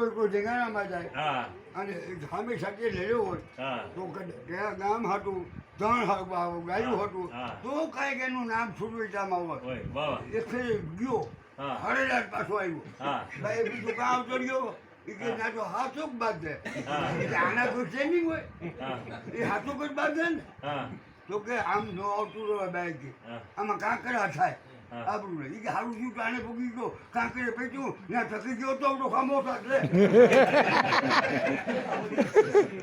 હોય કોઈ ઢેંગાણામાં જાય હા અને સામે સાથે લેલો હોય હા તો કયા ગામ હતું ત્રણ ગાયું હતું હા. તો કાંઈક એનું નામ સુરવીટામાં હોય હોય વાહ એ ફેર ગયો હા. હરેલાલ પાછો આવ્યો હા ભાઈ બીજું કામ ચડ્યો એ કે ના તો હાથો જ બાદ દે હા. એટલે આના કોઈ ટ્રેનિંગ હોય હા એ હાથો જ બાદ દે ને હા તો કે આમ ન આવતું રહે બાઈક હા. આમાં કાંકરા થાય હા. આપણું નહીં. એ કે સારું શું આને પૂગી ગયો કાંકરે પેટ્યું ના થકી ગયો તો ખામો થાશે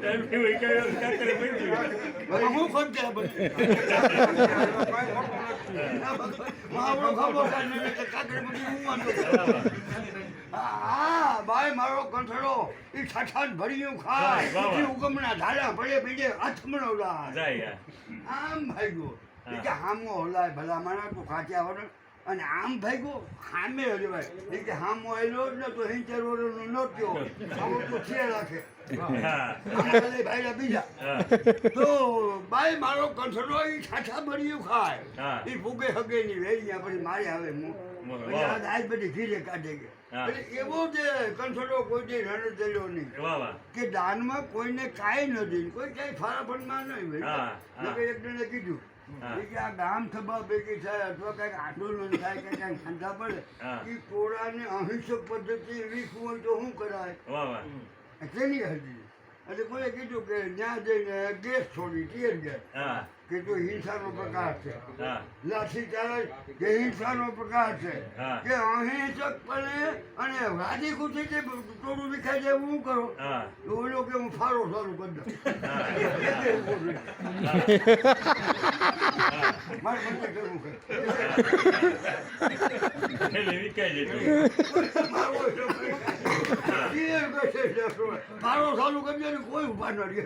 એમ કેવું કયો કાકરે પડ્યું હું ખોટ જાય મારો ખામો થાય કાંકરે પછી હું વાંધો હા ભાઈ મારો કંઠડો એ છાછાટ ભર્યું ખાય વાહ, વાહ. એ ઉગમના ધારા ભળે બીજે હાથમણો લાય જાય આમ ભાગ્યો એ કે હામો હલાય ભલા મારા તું ખાચા વરણ અને આમ ભાગ્યો હામે હલવાય એ કે હામો આવેલો જ ને તો હિંચર વરણનો નોટ્યો આવો તો છે રાખે હા આમાં ભલે ભાઈલા બીજા હા તો ભાઈ મારો કંઠડો એ છાછા ભર્યું ખાય હા. એ ભૂગે હગે ની વેરી પછી મારે આવે વાહ. આજ બધી ઘીરે કાઢે હા. ગયા એટલે એવો જે કંઠડો કોઈ જે રણ થયેલો નહીં વાહ વાહ કે દાનમાં કોઈને કાંઈ ન દે કોઈ કાંઈ ફારાફંડમાં નહીં હોય હા, હા. મેં એક જણે કીધું હા. એ કે આ ગામ સભા ભેગી થાય અથવા કાંઈક આંદોલન થાય કે કાંઈક ખાંધા પડે હા. એ ટોળાને અહિંસક પદ્ધતિ એવી હોય તો શું કરાય વાહ વાહ તેની હતી એટલે કોઈએ કીધું કે ત્યાં જઈને ગેસ છોડી ટીયર ગેસ હા કે જો હિંસાનો પ્રકાર છે હા લાઠી ચાર્જ કે હિંસાનો પ્રકાર છે હા. કે અહિંસકપણે અને રાજી ખુશી જે ટોળું વિખાઈ જાય એવું કરો હા તો ઓલો કે હું ફારો સારું કરી દઉં હા. એટલે ઊભો રહ્યો. મારે મને કરવું છે. એટલે વિકાઈ જતું મારો ફારો ચાલુ કરી દે ને કોઈ ઉભા ન રહે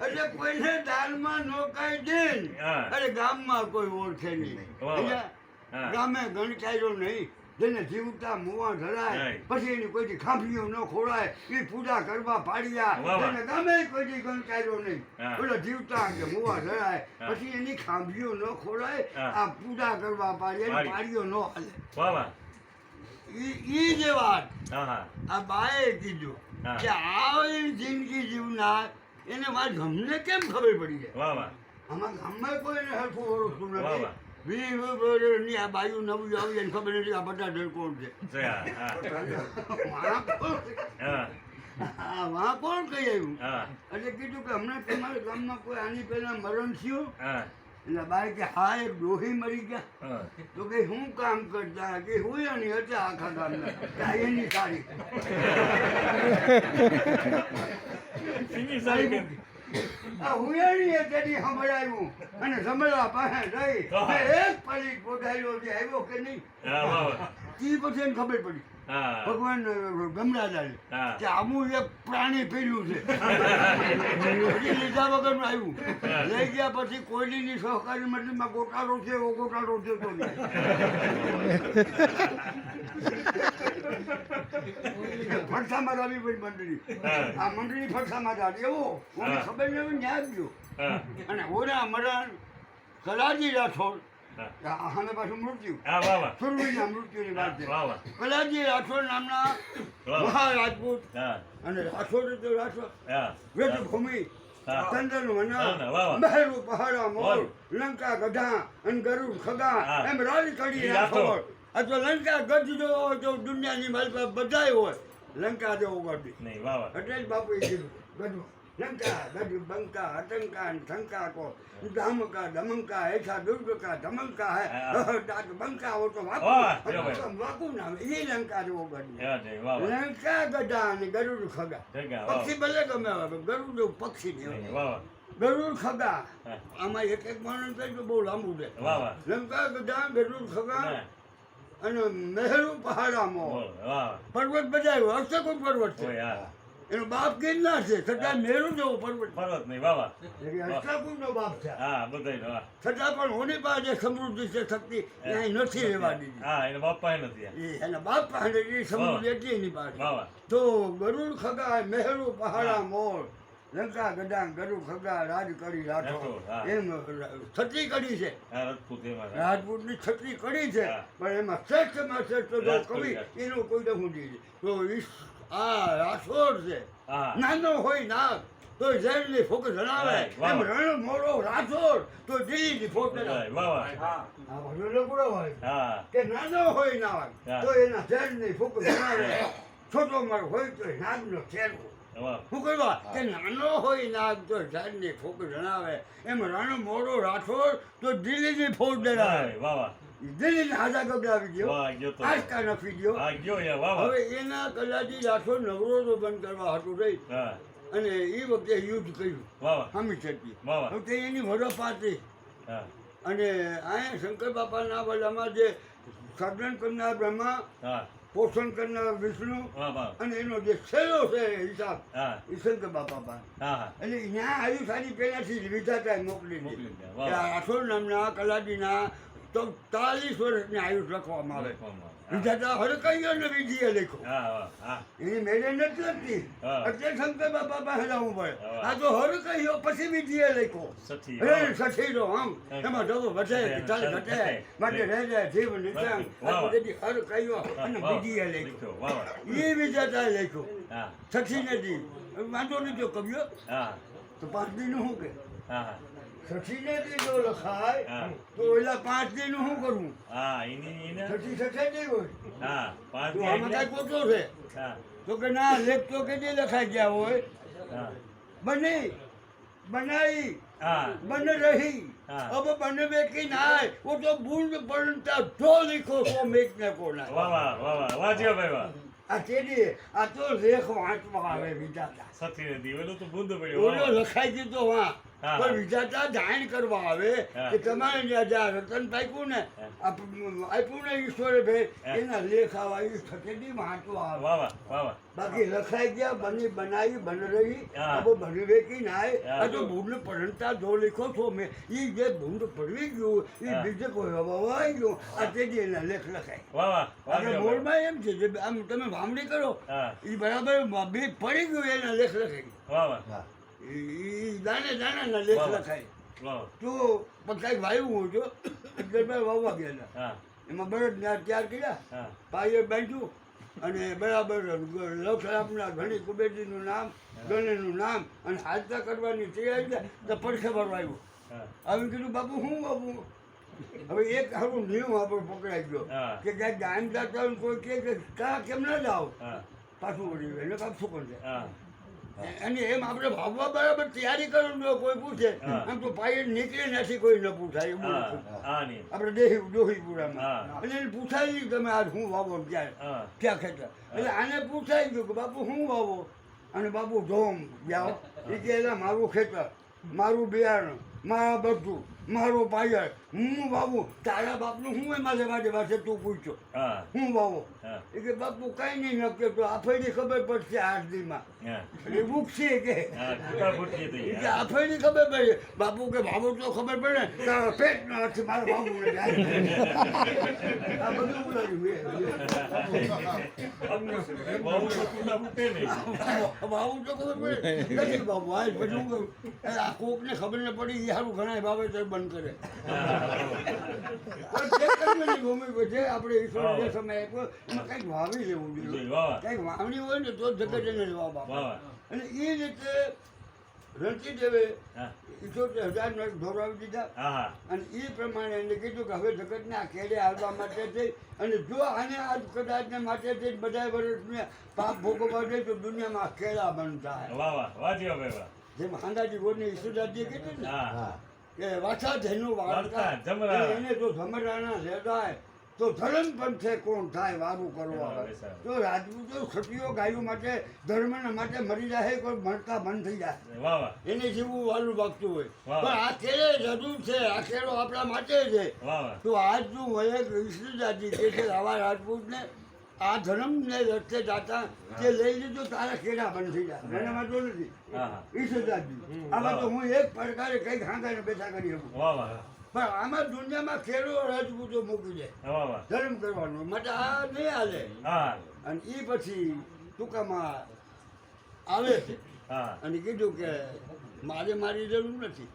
એટલે કોઈને દાનમાં નો કાંઈ દે ને. હા. અરે ગામમાં કોઈ ઓળખે નહીં વાહ, વાહ. સમજ્યા? હા. ગામે ગણકાર્યો નહીં જેને જીવતા મુવા ધરાય નહીં. પછી એની કોઈથી ખાંભીઓ ન ખોરાય એ પૂજા કરવા પાડ્યા વાહ, વાહ. જેને ગામે કોઈથી ગણકાર્યો નહીં હા. ઓલો જીવતા કે મુવા ધરાય હા. પછી એની ખાંભીઓ ન ખોરાય હા. આ પૂજા કરવા પાડ્યા પાડી. પાડીઓ ન હાલે વાહ વાહ ઈ જે વાત હા હા આ બાએ કીધું હા. કે આવી જિંદગી જીવનાર એને વાત અમને કેમ ખબર પડી જાય વાહ વાહ આમાં ગામમાં કોઈને હરખું ઓળખતું વાહ, નથી વાહ. 20 વર્ષની આ બાયું નવું આવી એને ખબર નથી આ બધા કોણ છે જય હા વાં કોણ? હા આ વાં કોણ કહી આવ્યું હા એટલે કીધું કે હમણાં તમારા ગામમાં કોઈ આની પહેલા મરણ થયું હા એટલે બાઈ કે હા એક ડોહી મરી ગયા હા તો કે હું કામ કરતા કે હુયાની હતા આખા ગામના કે આ એની સારી સિંગી સારી કે આ હુયાની હતી સંભળાયું અને સંભળા પાસે રહી હા. એક પડી પોઢાયો જે આવ્યો કે નહીં હા વાહ વાહ ઈ પછી એને ખબર પડી હા ભગવાન ગમરાદારી હા. કે આમું એક પ્રાણી પીલું છે હજી લીધા વગરનું આવ્યું લઈ ગયા પછી કોયલીની સહકારી મંડળીમાં ગોટાળો છે એવો ગોટાળો છે તો ફરસામાં આવી ભાઈ મંડળી હા. આ મંડળી ફરસામાં આવી એવો મને હા. ખબર નહીં ન્યાય ગયો હા અને ઓરા મરણ કલાજી રાઠોડ હા આને પાછું મૃત્યુ હા વાહ વાહ સુરવીના મૃત્યુની વાત છે વાહ વાહ કલાજી રાઠોડ નામના વાહ. મહારાજપૂત હા અને રાઠોડ તો રાઠોડ હા વ્રજભૂમિ હા. ચંદન વાહ, વાહ. વના મહેરુ પહાડા મોર વાહ. લંકા ગઢા અને ગરુડ ખગા હા. એમ રાજ કડી ઈ રાઠોડ. રાઠોડ અથવા લંકા ગઢ જો હોય તો દુનિયાની મારી પાસે બધાય હોય લંકા જેવો ગઢ નહીં વાહ વાહ એટલે જ બાપુએ કીધું ગઢ લંકા ગઢ બંકા આતંકા અને શંકા કો ધામકા દમંકા એઠા દુર્ગકા ધમંકા હા. હે દાંત બંકા હો તો વાહ, વાકુ જો ભાઈ. વાકુ નામ એ લંકા જેવો ગઢ હા જય વાહ વાહ લંકા ગઢા અને ગરુડ ખગા જગ્યા વાહ પક્ષી ભલે ગમે આવે ગરુડ એવું પક્ષી નહીં નહીં, વાહ વાહ ગરુડ ખગા હા. આમાં એક એક વર્ણન થાય તો બહુ લાંબુ છે વાહ વાહ લંકા ગઢા ગરુડ ખગા હા. અને મહેરુ પહાડામાં બોલ, વાહ પર્વત બજાવ્યો અષ્ટકોટ પર્વત છે ઓય હા એનો બાપ ગિરનાર છે છતાં મેરુ જેવો પર્વત પર્વત નહીં વાહ વાહ અષ્ટકોટ નો બાપ છે હા બધાય વાહ છતાં પણ હોની પાસે સમૃદ્ધિ છે શક્તિ ત્યાં નથી રહેવા દીધી હા એના બાપા નથી એ એના બાપ પાસે એ સમૃદ્ધિ હતી એની પાસે વાહ વાહ તો ગરુડ ખગા મહેરુ પહાડા મોર લંકા ગદાન ગરુ ખગા રાજ કરી રાઠો રાઠોડ, હા. એમ છત્રી કડી છે હા, રાજપૂત એમાં. રાજપૂતની છત્રી કડી છે હા. પણ એમાં શ્રેષ્ઠમાં શ્રેષ્ઠ જો રાજપૂત, કવિ રાજપૂત. એનું કોઈ દખું નથી તો આ રાઠોડ છે હા. નાનો હોય નાગ તો ઝેરની ફૂંક જણાવે right, વાહ. એમ રણ મોડો રાઠોડ તો દિલ્હીની ફૂંક જણાવે વાહ, વાહ. આ બધો લફડો હોય હા. કે નાનો હોય નાગ હા. તો એના ઝેરની ફૂંક જણાવે છોટો મર હોય તો નાગનો ખેરવો વાહ. શું કરવા કે નાનો હોય નાગ તો ઝાડની ફૂંક જણાવે એમ રણ મોડો રાઠોડ તો દિલ્હીની ફૂંક જણાવે વાહ, વાહ. દિલ્હીને હાજા ગબડાવી ગયો વાહ, ગયો તો. આંચકા નફી ગયો હા, ગયો યાર, વાહ, વાહ. હવે એના કલાથી રાઠોડ નવરોજો બંધ કરવા હતું રહી હા. અને એ વખતે યુદ્ધ કર્યું વાહ, વાહ. હામી છેતી વાહ, વાહ. હવે એની વડો પાતી હા. અને અહીંયા શંકર બાપાના વડામાં જે સર્જન કરનાર બ્રહ્મા હા. પોષણ કરનાર વિષ્ણુ વાહ, વાહ. અને એનો જે છેલ્લો છે હિસાબ હા. એ શંકર બાપા પાસે હા, હા. એટલે ત્યાં આવ્યું સારી પહેલાથી જ વિધાતા મોકલી મોકલી દીધી દીધા. વાહ, કે વાહ. આ રાઠોડ નામના કલાદીના તો 40 વર્ષની આયુષ લખવામાં આવે લખવામાં આવે. વિધાતા હરકૈયો ને વિધિએ લખ્યો હા, વાહ. હા. એની મેળે નથી લખતી હા. એટલે શંકર બાપા પાસે લાવવું પડે હા. આ તો હરકૈયો પછી વિધિએ લખ્યો સઠી. રે વાહ, વાહ. સઠીનો આમ એમાં ધોબો વધે ચાલ ઘટે માટે રહે જાય જીવ નિચાંગ આ બધી હરકૈયો અને વાહ, વિધિએ લખ્યો લખ્યો. વાહ, વાહ. એ વિધાતાએ લખ્યો હા. સઠી નથી વાંધો નહીં જો કવ્યો હા. તો 5 દિનનું શું કે હા, હા. સઠીને દી જો લખાય હા. તો ઓલા 5 દિનનું શું કરવું હા, એને. સઠી સઠે નહીં હોય હા, 5 તો આમાં દી કાંઈ ખોટો છે હા. તો કે ના લેખ તો કે લખાઈ ગયા હોય હા. બની बनाई हाँ बन रही हाँ। अब बनवे की नाय वो तो बूंद पड़ता जो लिखो सो मेघने को ना वाह वाह वाह वाह वाह जी भाई वाह આ તેડી આ તો લેખ વાંચવા આવે વિધાતા સતી નદી ઓલું તો બુંદ પડ્યો ઓલો વાહ લખાઈ દીધો હા હા, પણ હા. વિધાતા જાણ કરવા આવે હા. કે તમારે જ્યાં રતન પાક્યું ને હા. આપ્યું ને ઈશ્વરે ભાઈ હા. એના લેખ આવા એ સતેડી વાંચવા આવે વાહ વાહ વાહ વાહ બાકી લખાઈ ગયા બની બનાવી બન રહી હા. अब बनवे की नाय હા. આ તો બુંદ પડતા જો લીખો છો મેં ઈ જે બુંદ પડવી ગયું ઈ હા. બીજે કોઈ હવાઈ ગયું આ તેડી એના લેખ લખાય વાહ વાહ વાહ આપણે જી ભાઈ મૂળમાં એમ છે જે આમ તમે વામણી કરો હા ઈ બરાબર બે પડી ગયું એના લેખ લખાય વાહ વાહ ઈ દાને દાનાના લેખ વાહ, વાહ. લખાય વાહ તો પકાઈ વાયું હું જો એટલે મેં વાવવા ગયેલા હા એમાં બળદ તૈયાર કર્યા હા પાયે બાંધ્યું અને બરાબર લક્ષરાપના ઘણી કુબેરજીનું નામ ગણેનું નામ અને હાજતા કરવાની તૈયારી છે તો પડખે ભરવા આવ્યું હા આવી કીધું બાપુ હું બાપુ હવે એક સારું નિયમ આપણો પકડાઈ ગયો હા. કે ક્યાંક ગામ જતા હોય ને કોઈ કે કા કેમ ના જાઓ હા પાછું વળી એને કામ શું કરશે હા અને એમ આપણે ભાવવા બરાબર તૈયારી કરો ને જો કોઈ પૂછે હા. આમ તો પાયે નીકળે નથી કોઈ ન પૂછાય એવું હા નથી. હા નહીં આપણે દેહી દોહીપુરામાં હા. એટલે એને પૂછાય નહીં તમે આજ હું વાવો ને ક્યારે હા ક્યાં ખેતર એટલે આને પૂછાઈ ગયું કે બાપુ હું વાવો અને બાપુ ધોમ જાઓ એ કે એલા મારું ખેતર મારું બિયારણ મારા બધું મારો પાયર હું વાવું તારા બાપનું હું એમાં મારે પાસે તું પૂછ્યો હા હું વાવો હા એ કે બાપુ કાંઈ નહીં નક્કી તો આફેડી ખબર પડશે આઠ દીમાં હા એટલે ઉગશે કે હા કુકા ફૂટકી એ થઈ કે આફેડી ખબર પડે બાપુ કે ભાવો તો ખબર પડે તારા પેટનો અર્થ મારો બાપુ ને જાય આ બધું બહુ તો કુકા ફૂટે નહીં ભાવું તો ખબર પડે નથી બાપુ આ બધું કરું આ કોકને ખબર ન પડી એ સારું ઘણા બાબત બંધ કરે પણ જે કર્મ ની ભૂમિ પર જે આપણે ઈશ્વર જે સમય આપ્યો એમાં કંઈક વાવી લેવું જોઈએ વાહ વાહ કંઈક વાવણી હોય ને તો જગત એને જવાબ વાહ આપે વાહ અને એ રીતે રણજીતદેવે હા 78,000 નળ ધોરાવી દીધા હા હા અને એ પ્રમાણે એને કીધું કે હવે જગતને આ કેડે આવવા માટે થઈ અને જો આને આજ કદાચને માટે થઈ બધા વર્ષને પાપ ભોગવવા દે તો દુનિયામાં કેળા બંધ થાય વાહ વાહ વાહ જી ભાઈ વાહ જેમ હાંડાજી ગોળની ઈસુદાસજીએ કીધું ને હા કે વાછા ધેનું વાળતા વાળતા, જમરા. એને જો જમરાના લેદાય તો ધર્મ પંથે કોણ થાય વારું કરવા હા, આવે બેસાડ. તો રાજપૂતો ક્ષત્રિયો ગાયો માટે ધર્મના માટે મરી જાય કોઈ મળતા બંધ થઈ જાય વાહ વાહ એને જેવું વાલું વાગતું હોય વાહ. પણ આ કેળે જરૂર છે આ કેળો આપણા માટે છે વાહ વાહ તો આજનું વયક ઈશ્વરદાસજી કે છે આવા રાજપૂતને આ ધર્મને રસ્તે જાતા તે લઈ લીધું તારા કેળા બંધ થઈ જાય મને વાંધો નથી હા હા ઈશ્વરદાસજી આમાં તો હું એક પડકારે કંઈક હાંગાને બેઠા કરી શકું વાહ વાહ પણ આમાં દુનિયામાં ખેડો રાજપૂતો મૂકી દે વાહ વાહ ધર્મ કરવાનો માટે આ નહીં હાલે હા અને એ પછી ટૂંકામાં આવે છે હા અને કીધું કે મારે મારી જરૂર નથી,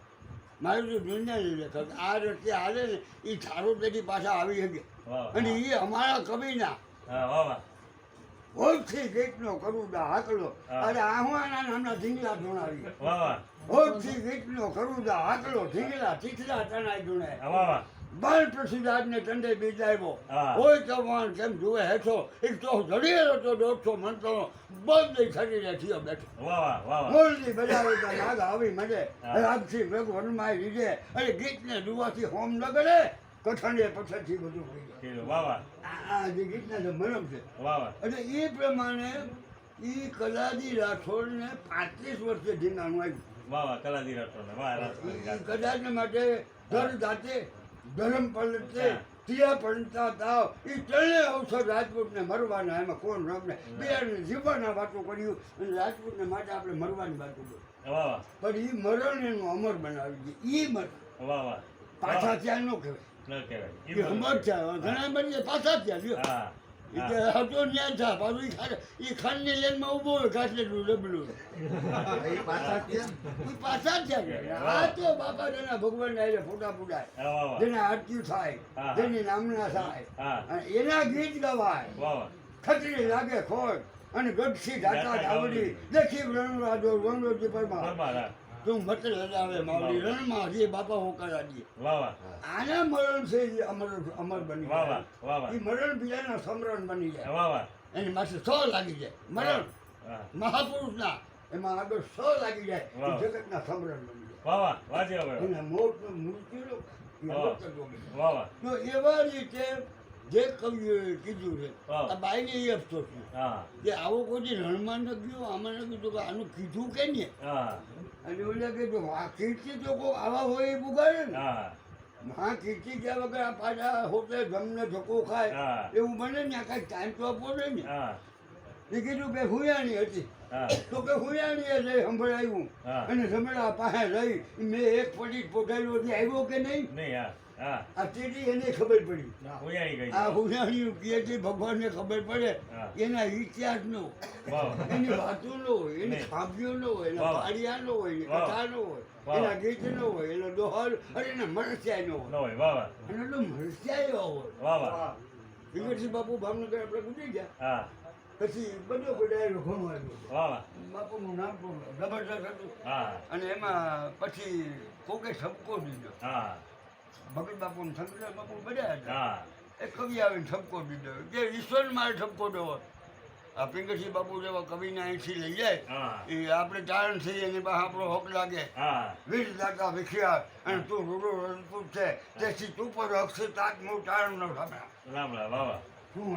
મારે તો દુનિયાની લેખક આ રસ્તે હાલે ને એ ચારો તેથી પાછા આવી શકે. વાહ અને એ અમારા કવિના હા વાહ વાહ હોઠથી ગીતનો કરુદા હાકલો. હા. અરે આ હું આના નામના ધીંગલા ધોણાવી. વાહ વાહ હોઠથી ગીતનો કરુદા હાકલો, ધીંગલા તીખલા તણાઈ ધૂણે. વાહ વાહ બાળ પૃથ્વીરાજને ટંડે બિરદાવ્યો. હા. હોય તો વાણ કેમ જુએ હેઠો, એક તો જડીયેલો તો 150 મંત્રો બધે શરીરે થયો બેઠો. વાહ વાહ વાહ વાહ મોરલી બજાવે તો નાગ આવી મજે, હા. રાજથી ભેગ વનમાય લીધે. અરે ગીતને દુવાથી હોમ ન કરે, કઠણે પછડથી બધું થઈ જાય. કીધું વાહ વાહ આ જે ગીતના જે મરમ છે. વાહ વાહ અને એ પ્રમાણે એ કલાજી રાઠોડને 35 વર્ષે ધીંગાણું આવ્યું. વાહ વાહ કલાજી રાઠોડને વાહ રાઠોડ એ કદાચને માટે ધર જાતે ધર્મ પલટે હા. તિયા પડતા તાવ એ ત્રણેય અવસર રાજપૂતને મરવાના. એમાં કોણ રમને બિહારને જીવવાના વાતો કર્યું અને રાજપૂતને માટે આપણે મરવાની વાતો કરી. વાહ વાહ પણ એ મરણ એનું અમર બનાવી દે. એ મરણ વાહ વાહ પાછા ત્યાં ન કહેવાય, ન કહેવાય એ અમર થયા. ઘણા બની પાછા ત્યાં લ્યો. હા એ કે હતો ન્યા થા પાછું એ ખાંડની લેનમાં ઊભો હોય ઘાસલેટનું ડબલું. એ પાછા થયા છે. આ તો બાપા જેના ભગવાનના હારે ફોટા પુડાય, હા વાહ વાહ જેના આરતી થાય, હા. જેની નામના થાય, હા અને એના ગીત ગવાય. વાહ વાહ ખતરી લાગે ખોટ અને ગઢસી ઢાકા ધાવડી દેખી રણરાજો રણરોજી પરમાર. પરમાર હા તું મત લગાવે માવડી રણમાં હજી બાપા હોકારા દે. વાહ વાહ આના મરણ છે એ અમર અમર બની વાહ જાય. વાહ વાહ વાહ એ મરણ બીજાના સમરણ બની જાય. વાહ વાહ એની માથે 100 લાગી જાય. મરણ હા મહાપુરુષના એમાં આગળ 100 લાગી જાય. એ વાહ. જગતના સમરણ બની જાય. વાહ વાહ વાજી હવે એના મોટનું મૃત્યુનો એ વાહ. અમરત્વ બની જાય. વાહ વાહ તો એવા રીતે જે કવિઓએ કીધું છે વાહ. આ બાઈને એ અફસોસ છે હા કે આવો કોઈ રણમાં ન ગયો, આમાં ન કીધું કે આનું કીધું કે નહીં. હા અને ઓલા કીધું આ કીર્તિ તો કોઈ આવા હોય એ પુગાડે ને. હા હા કીર્તિ ગયા વગર આ પાછા હોટલે જમને ધક્કો ખાય હા. એવું બને ને. આ કાંઈક ટાઈમ તો આપવો જોઈએ ને. હા એ કીધું કે હુયાણી હતી હા તો કે હુયાણીએ જઈ સંભળાવ્યું હા. અને જમેલા પાસે રહી મેં એક પડી પોટાયેલો આવ્યો કે નહીં. નહીં હા હા આ તેથી એને ખબર પડી. ઉયાણી ગઈ આ હુયાણી કીર્તિ ભગવાનને ખબર પડે હા. એના ઇતિહાસનો, વાહ એની વાતોનો હોય, એની નહીં. ખાંભીઓનો હોય, એના વાહ. પાડિયાનો હોય, એની વાહ. કથાનો હોય, વાહ. એના ગીતનો હોય, એનો દોહલ અને એના મરસ્યાનો ન હોય. હોય વાહ વાહ અને એટલો મરસ્યાયો હોય. વાહ વાહ હિંગળસિંહ બાપુ ભાવનગર આપણે ગુજરી ગયા હા પછી બધો બધાયેલો ઘણો આવ્યો. વાહ વાહ બાપુનું નામ તો જબરદસ્ત હતું. હા અને એમાં પછી કોકે ઠપકો દીધો. હા ભગત બાપુ ને શંકર બાપુ બધા હતા. હા એક કવિ આવીને ઠપકો દીધો કે ઈશ્વર મારે ઠપકો દેવો. આ પિંગળસિંહ બાપુ જેવા કવિને અહીંથી લઈ જાય હા એ આપણે તારણ થઈ એની પાસે આપણો હક લાગે. હા વીર દાતા વિખ્યાત અને તું રૂડો રણપૂત છે તેથી તું પર અક્ષર તાત હું તારણ ન સામે. રામ રામ વાહ વાહ શું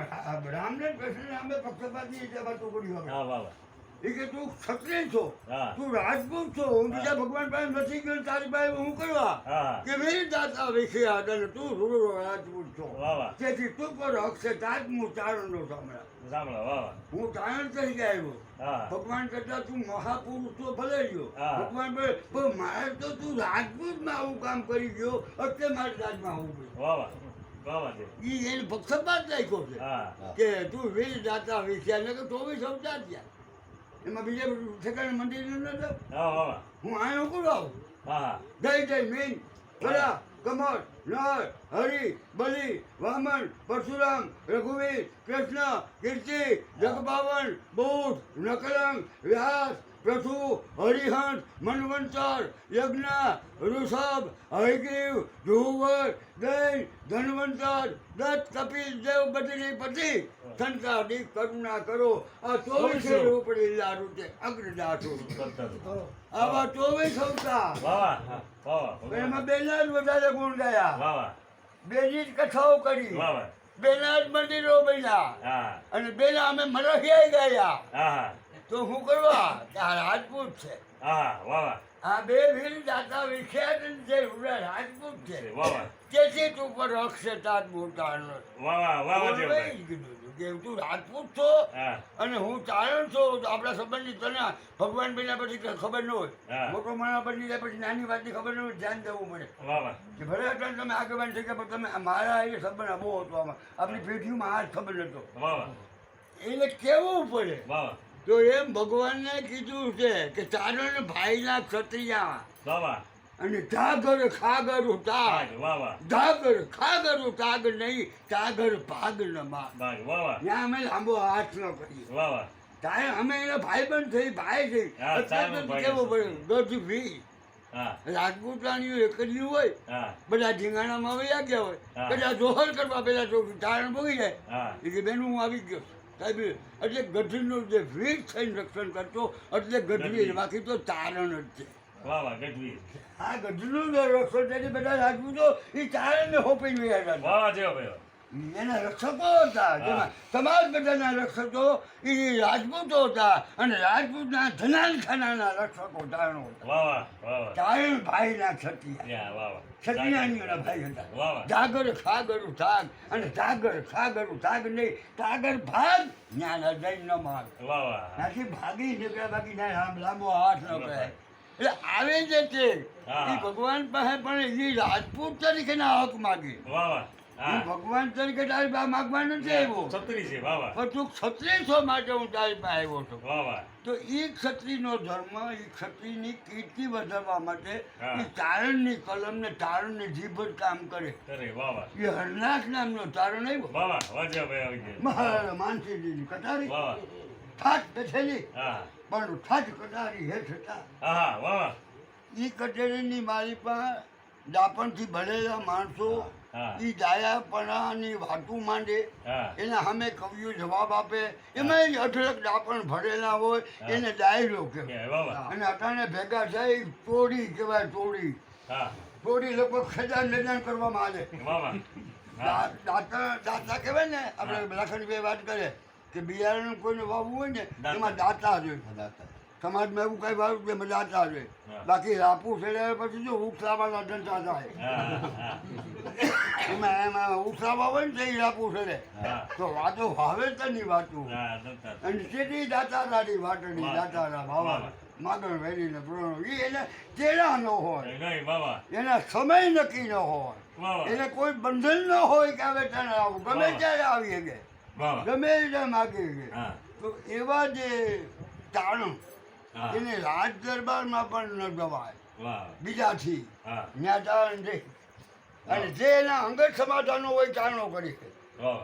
રામને કૃષ્ણને અમે પક્ષપાતી રીતે વાતો કરી હવે. હા વાહ વાહ એ કે તું ક્ષત્રિય છો, હા. તું રાજપૂત છો, હું બીજા ભગવાન પાસે નથી ગયો તારી પાસે હું કરવા. હા કે વીર દાતા વિખ્યાત અને તું રૂડો રાજપૂત છો વાહ વાહ તેથી તું પર હક છે તાજ હું તારણ નો સાંભળા. રામ રામ વાહ વાહ હું તારણ તરીકે આવ્યો. હા ભગવાન કરતા તું મહાપુરુષ તો ભલે ગયો હા. ભગવાન ભલે પણ મારે તો તું રાજપૂતમાં આવું કામ કરી ગયો એટલે મારે રાજમાં આવું ગયું. વાહ વાહ વાહ વાહ જી એ એને પક્ષપાત રાખ્યો છે હા કે તું વીર દાતા વિખ્યાત ને કે 24 અવતાર થયા. એમાં બીજે ઠેકાણે મંદિર ન જાવ. હા વાહ વાહ હું અહીંયા ઉપર આવું હા જય જય મીન ખરા કમળ નર હરિ બલિ વામન પરશુરામ રઘુવીર કૃષ્ણ કીર્તિ જગબાવન બુદ્ધ નકલંક વ્યાસ પૃથુ હરિહંસ મનવંતર યજ્ઞ ઋષભ હયગ્રીવ ધ્રુવર દૈન ધન્વંતર દત્ત કપિલ દેવ બદ્રીપતિ સંકાદિક કરુણા કરો. આ 24 રૂપ લીલા રૂપે અગ્રદાસો આવા 24 અવતાર. વાહ વાહ વાહ વાહ એમાં બેના જ વધારે ગુણ ગયા. વાહ વાહ બેની જ કથાઓ કરી. વાહ વાહ બેના જ મંદિરો બન્યા હા અને બેના અમે મરહિયાઈ ગયા. હા તો શું કરવા કે આ રાજપૂત છે. હા વાહ વાહ આ બે વીર દાતા વિખ્યાત છે રાજપૂત છે વાહ વાહ તેથી તું પર અક્ષે તાત મોટા વાહ વાહ વાહ વાહ જી કીધું કે તું રાજપૂત છો હા અને હું ચારણ છું. તો આપણા સંબંધી તને ભગવાન બન્યા પછી કંઈ ખબર ન હોય. હા. મોટો માણસ બની જાય પછી નાની વાતની ખબર ન હોય. ધ્યાન દેવું પડે વાહ વાહ કે ભલે અટલ તમે આગેવાન થઈ ગયા પણ તમે મારા એ સંબંધ બહુ હતો આમાં આપણી પેઢીમાં આ જ ખબર નતો વાહ વાહ એને કેવું પડે. વાહ તો તો એમ ભગવાનને કીધું છે કે ચારણ ભાઈના ક્ષત્રિયા બાબા અને જાગર ખાગર તાગ વાહ વાહ જાગર ખાગર તાગ નહીં જાગર ભાગ ન માગ વાહ વાહ ત્યાં અમે લાંબો હાથ ન કરીએ વાહ વાહ તારે અમે એના ભાઈબંધ થઈ ભાઈ થઈ હા, ચારણ એટલે ભાઈ કેવો છે. પડે ગઢવી હા રાજપૂતાણીઓ એકલી હોય હા બધા ઢીંગાણામાં વયા ગયા હોય હા. કદાચ જોહર કરવા પેલા તો ચારણ ભોગી જાય હા એ કે બેન હું આવી ગયો સાહેબ એટલે ગઢવીનું જે વીર થઈને રક્ષણ કરતો એટલે ગઢવી ગઢવી. બાકી તો ચારણ જ છે વાહ વાહ ગઢવી આ ગઢવીનું જે રક્ષણ છે બધા રાજપૂતો એ ચારણને હોપી ગયા હતા વાહ વાહ જેવો ભાઈ એના રક્ષકો હતા જેમાં સમાજ બધાના રક્ષકો એ રાજપૂતો હતા અને રાજપૂતના ધનાન ખાનાના રક્ષકો ચારણો હતા વાહ વાહ વાહ વાહ ચારણ ભાઈના ક્ષત્રિય યા વાહ વાહ ક્ષત્રિયાણીઓના ભાઈ હતા વાહ વાહ જાગર ખાગરું થાગ અને જાગર ખાગરું થાગ નહીં જાગર ભાગ જ્ઞાન અજય ન માગ વાહ વાહ ત્યાંથી ભાગી નીકળ્યા બાકી ના લાંબો હાથ ન કરાય એટલે આવે જે છે હા. એ ભગવાન પાસે પણ એ રાજપૂત તરીકેના હક માગે વાહ વાહ હું હા ભગવાન તરીકે તારી પાસે માગવા નથી આવ્યો છત્રી છે વાહ વાહ પણ તું ક્ષત્રિય છો માટે હું તારી પાસે આવ્યો છું વાહ વાહ તો એ ક્ષત્રિયનો ધર્મ એ ક્ષત્રિયની કીર્તિ વધારવા માટે હા. એ ચારણની કલમ ને ચારણની જીભ જ કામ કરે કરે વાહ વાહ એ હરનાથ નામનો ચારણ આવ્યો વાહ વાહ વાહ જેવો ભાઈ આવી ગયો મહારાજ માનસીજીની કટારી વાહ વાહ ઠાઠ બેઠેલી હા પણ ઠાઠ કટારી હેઠ હતા હા હા વાહ વાહ એ કચેરીની મારી પાસે દાપણથી ભરેલા માણસો હા. એ ડાયાપણાની વાતું માંડે હા એના સામે કવિઓ જવાબ આપે એમાં અઢળક દાપણ ભરેલા હોય હા. એને ડાયરો કે કહેવાય વાહ વાહ અને અટાણે ભેગા થાય એ ટોળી કહેવાય ટોળી હા ટોળી લગભગ ખેદાન નિદાન કરવામાં આવે વાહ વાહ હા દાતા કહેવાય ને આપણે લાખનભાઈ વાત કરે કે બિયારણ કોઈને વાવવું હોય ને દાતા. એમાં દાતા જોઈએ સમાજમાં એવું કઈ વાવ્યું કે એમાં દાતા જોઈએ હા. બાકી રાપુ ફેર્યા પછી જો ઉઠ લાવવાના ધંધા થાય હા હા એમાં ઉઠ લાવવા હોય ને તો એ રાપુ ફેરે હા તો વાતો વાવેતરની વાતું હા દત્તા અને સીધી દાતારાની વાટણી વાહ. દાતારા વાહ. ભાવા માગણ વેરીને પ્રોણો એ એને તેડા ન હોય નહીં વાહ વાહ એના સમય નક્કી ન હોય વાહ વાહ એને કોઈ બંધન ન હોય કે આવે તને આવું ગમે વાહ. ત્યારે આવી શકે વાહ વાહ ગમે ત્યારે માગી શકે હા તો એવા જે ચારણ હા એને રાજ દરબારમાં પણ ન જવાય વાહ બીજાથી હા ત્યાં ચારણ છે અને જે એના અંગત સમાધાનો હોય ચારણો કરી શકે વાહ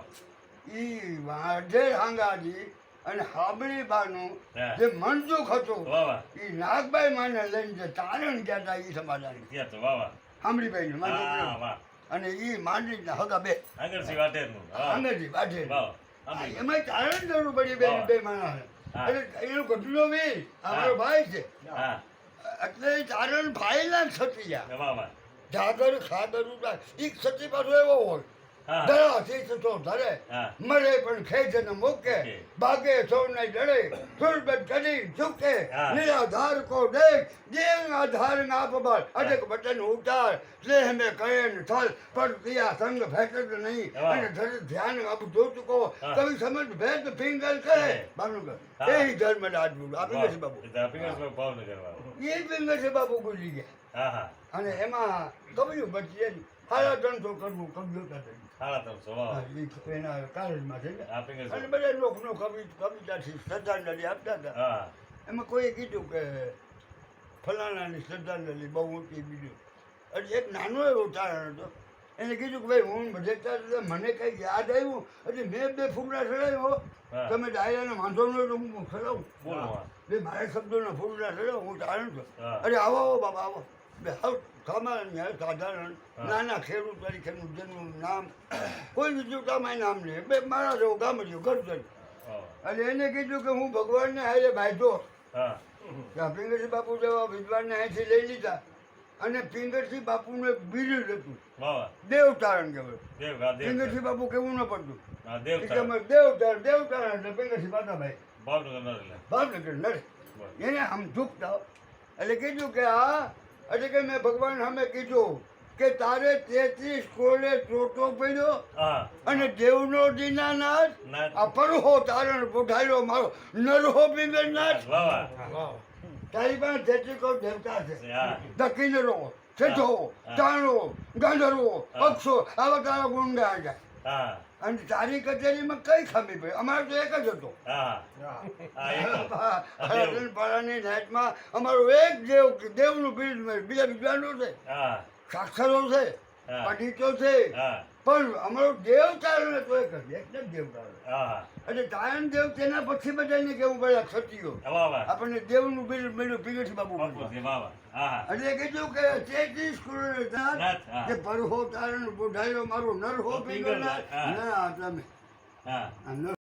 ઈ વાઢેર હાંગાજી અને હાબળી બાનું હા. જે મનસુખ હતું વાહ વાહ ઈ નાગભાઈ માને લઈને જે ચારણ ગયા હતા ઈ સમાધાન ત્યાં તો વાહ વાહ હાંભળીભાઈ ને હા વાહ અને ઈ માંડવીના હગા બે આગળથી વાટેરનું વાહ આંગળી વાઢેર વાહ આંગળી. એમાં ચારણ જરૂર પડી બે વાહ. બે માણસ હા. એટલે એનો ગઢનો વીર અમારો હા. ભાઈ છે હા એટલે ચારણ ભાઈના ક્ષત્રિય વાહ વાહ જાગર ખાગર ઉતાર ઈ ક્ષત્રિય પાછો એવો હોય હા ધરા થતો ધરે હા. મરે પણ ખેંચને મૂકે ઓકે. ભાગે સૌને ડરે સુરબત કરી ઝુકે હા. નિરાધાર કો દેખ દેવ આધાર ના પબર અડક બટન ઉતાર સ્નેહ મે કહે ન થલ પર પિયા સંગ ભેટત નહીં વાહ. અને ધર ધ્યાન અબ જો ચુકો હા. કવિ સમજ ભેદ પિંગલ કરે કરે. બાનું હા. એ ધર્મ રાજવું આપી ગયો છે બાબુ એ તો આપણી ભાવનગર વાળો એ પિંગલ છે બાબુ ગુજરી ગયા હા હા અને એમાં કવિયું બચી હારા 300 કરવું કમ્પ્યુટર થઈ સાડા ત્રણસો વાહ હા, ઈ એના કારણમાં છે ને. આપણી અને બધા લોકનો કવિતાથી શ્રદ્ધાંજલિ આપતા હતા હા એમાં કોઈએ કીધું કે ફલાણાની શ્રદ્ધાંજલિ બહુ ઊંચી બીજું એટલે એક નાનો એવો તારણ હતો એને કીધું કે ભાઈ હું બધેતા મને કંઈક યાદ આવ્યું એટલે મેં 2 ફૂગડા ચડાવ્યો હા. તમે ડાયરાને વાંધો ન હોય તો હું ચડાવું બોલો હા. બે મારા શબ્દોના ફૂગડા ચડાવું હું તારણ છું હા. અરે આવો આવો બાબા આવો બે હાવ સામાન્ય સાધારણ હા. નાના ખેડૂત તરીકેનું જેનું નામ કોઈ બીજું કામ નામ નહીં બે મારા જેવું ગામ જેવું ઘર છે વાહ. અને એને કીધું કે હું ભગવાનને હારે બાંધ્યો હા ત્યાં પિંગળસિંહ બાપુ જેવા વિદ્વાનને અહીંથી લઈ લીધા અને પિંગળસિંહ બાપુનું એક બીજું જ હતું વાહ દેવતારણ કહેવાય દેવ હા દેવ પિંગળસિંહ બાપુ કેવું ન પડતું હા એ દેવ કે અમે દેવતારણ એટલે પિંગળસિંહ બાપાભાઈ ભાવનગર ન એટલે ભાવનગર નડે બસ. એને આમ ઝૂકતા એટલે કીધું કે આ એટલે કે મેં ભગવાન સામે કીધું કે તારે 33 કોળે ચોટો પડ્યો હા અને દેવનો દીનાનાથ ના આ પરહો તારણ પોઢાયો મારો નરહો પિંગળનાથ વાહ વાહ તારી પાસે 33 કોળ દેવતા છે હા દક્ષિણરો છેઠો હા. ચાણો ગાંધર્વો હા. અક્ષો આવા તારા ગુણ ગાય જાય હા અને તારી કચેરીમાં કઈ ખામી ભાઈ અમારે તો એક જ હતો હા હા એ તો. પાડાની નાઇટમાં અમારું એક દેવનું બિલ બીજા વિદ્વાનો છે હા સાક્ષરો છે હા. પંડિતો છે હા પણ અમારો દેવ તારણ તો એક જ એક જ દેવ તારણ હા એટલે તારણ દેવ તેના પછી બધાને કેવું પડે ક્ષત્રિયો વાહ વાહ આપણને દેવનું બિલ મળ્યું પીગઠી બાબુ બાપુજી વાહ વાહ હા હા એટલે કીધું કે 33 કરોડ નાથ, હા. કે પરહો તારણ બોઢાયો મારો નર હો પિંગળનાથ, પિંગળનાથ હા. ના તમે હા આ નર